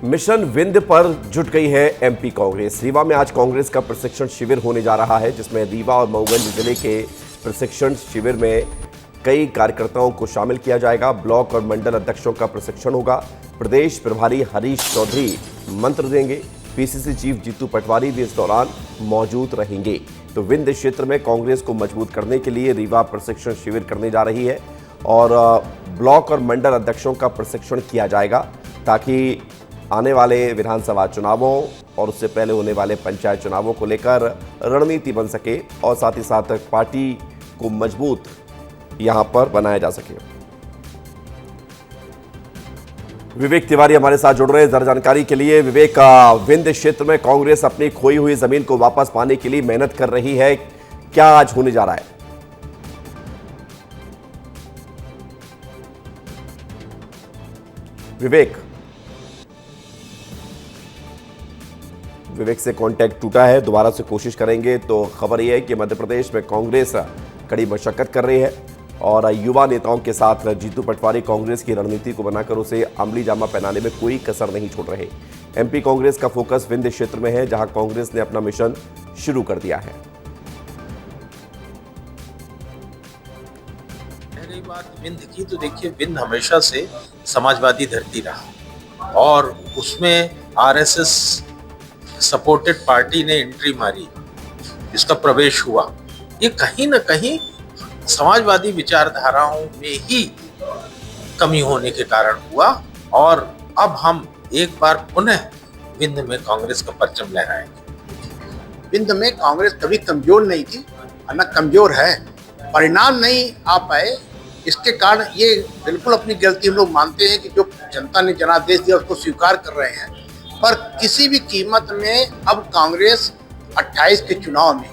Mission Vindhya पर जुट गई है एमपी कांग्रेस। रीवा में आज कांग्रेस का प्रशिक्षण शिविर होने जा रहा है, जिसमें रीवा और मऊगंज जिले के प्रशिक्षण शिविर में कई कार्यकर्ताओं को शामिल किया जाएगा। ब्लॉक और मंडल अध्यक्षों का प्रशिक्षण होगा। प्रदेश प्रभारी हरीश चौधरी मंत्र देंगे। पीसीसी चीफ जीतू पटवारी भी इस दौरान मौजूद रहेंगे। तो विंध्य क्षेत्र में कांग्रेस को मजबूत करने के लिए रीवा प्रशिक्षण शिविर करने जा रही है और ब्लॉक और मंडल अध्यक्षों का प्रशिक्षण किया जाएगा, ताकि आने वाले विधानसभा चुनावों और उससे पहले होने वाले पंचायत चुनावों को लेकर रणनीति बन सके और साथ ही साथ पार्टी को मजबूत यहां पर बनाया जा सके। विवेक तिवारी हमारे साथ जुड़ रहे हैं ज्यादा जानकारी के लिए। विवेक, विंध्य क्षेत्र में कांग्रेस अपनी खोई हुई जमीन को वापस पाने के लिए मेहनत कर रही है, क्या आज होने जा रहा है? विवेक से कांटेक्ट टूटा है, दोबारा से कोशिश करेंगे। तो खबर यह है कि मध्य प्रदेश में कांग्रेस कड़ी मशक्कत कर रही है और युवा नेताओं के साथ जीतू पटवारी कांग्रेस की रणनीति को बनाकर उसे अमली जामा पहनाने में कोई कसर नहीं छोड़ रहे। एमपी कांग्रेस का फोकस विंध्य क्षेत्र में है, जहां कांग्रेस ने अपना मिशन शुरू कर दिया है। पहली बात विंध्य की, तो देखिए विंध्य हमेशा से समाजवादी धरती रहा और उसमें आरएसएस सपोर्टेड पार्टी ने एंट्री मारी, इसका प्रवेश हुआ। ये कहीं ना कहीं समाजवादी विचारधाराओं में ही कमी होने के कारण हुआ और अब हम एक बार पुनः विंध्य में कांग्रेस का परचम लहराएंगे। विंध्य में कांग्रेस कभी कमजोर नहीं थी, न कमजोर है। परिणाम नहीं आ पाए, इसके कारण ये बिल्कुल अपनी गलती हम लोग मानते हैं कि जो जनता ने जनादेश दिया उसको स्वीकार कर रहे हैं, पर किसी भी कीमत में अब कांग्रेस 28 के चुनाव में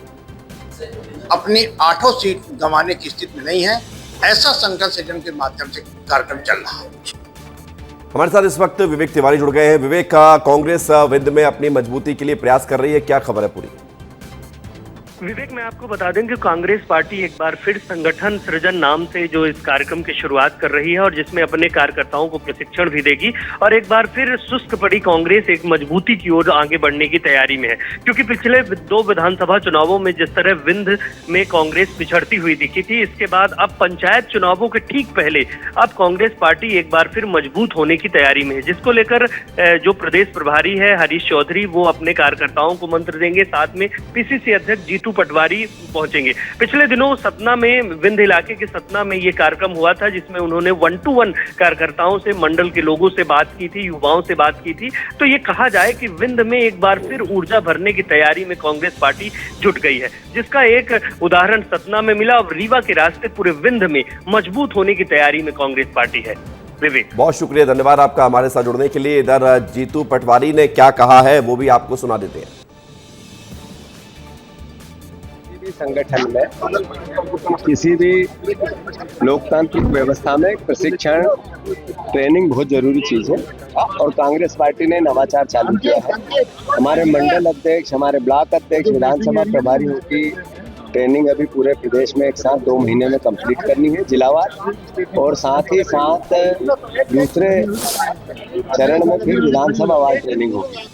अपनी 8 सीट गंवाने की स्थिति में नहीं है। ऐसा संघर्ष सृजन के माध्यम से कार्यक्रम चल रहा है। हमारे साथ इस वक्त विवेक तिवारी जुड़ गए हैं। विवेक, कांग्रेस विंध्य में अपनी मजबूती के लिए प्रयास कर रही है, क्या खबर है पूरी? विवेक, मैं आपको बता दें कि कांग्रेस पार्टी एक बार फिर संगठन सृजन नाम से जो इस कार्यक्रम की शुरुआत कर रही है और जिसमें अपने कार्यकर्ताओं को प्रशिक्षण भी देगी और एक बार फिर सुस्त पड़ी कांग्रेस एक मजबूती की ओर आगे बढ़ने की तैयारी में है। क्योंकि पिछले 2 विधानसभा चुनावों में जिस तरह विंध्य में कांग्रेस पिछड़ती हुई दिखी थी, इसके बाद अब पंचायत चुनावों के ठीक पहले अब कांग्रेस पार्टी एक बार फिर मजबूत होने की तैयारी में है, जिसको लेकर जो प्रदेश प्रभारी है हरीश चौधरी, वो अपने कार्यकर्ताओं को मंत्र देंगे। साथ में पीसीसी अध्यक्ष जीतू पटवारी पहुंचेंगे। पिछले दिनों सतना में, विंध्य इलाके के सतना में ये कार्यक्रम हुआ था, जिसमें उन्होंने 1-to-1 कार्यकर्ताओं से, मंडल के लोगों से बात की थी, युवाओं से बात की थी। तो ये कहा जाए कि विंध्य में एक बार फिर ऊर्जा भरने की तैयारी में कांग्रेस पार्टी जुट गई है, जिसका एक उदाहरण सतना में मिला और रीवा के रास्ते पूरे विंध्य में मजबूत होने की तैयारी में कांग्रेस पार्टी है। विवेक, बहुत शुक्रिया, धन्यवाद आपका हमारे साथ जुड़ने के लिए। इधर जीतू पटवारी ने क्या कहा है वो भी आपको सुना देते हैं। संगठन में, किसी भी लोकतांत्रिक व्यवस्था में प्रशिक्षण ट्रेनिंग बहुत जरूरी चीज है और कांग्रेस पार्टी ने नवाचार चालू किया है। हमारे मंडल अध्यक्ष, हमारे ब्लॉक अध्यक्ष, विधानसभा प्रभारियों की ट्रेनिंग अभी पूरे प्रदेश में एक साथ 2 महीने में कंप्लीट करनी है जिलावार, और साथ ही साथ दूसरे चरण में फिर विधानसभा वार ट्रेनिंग होगी।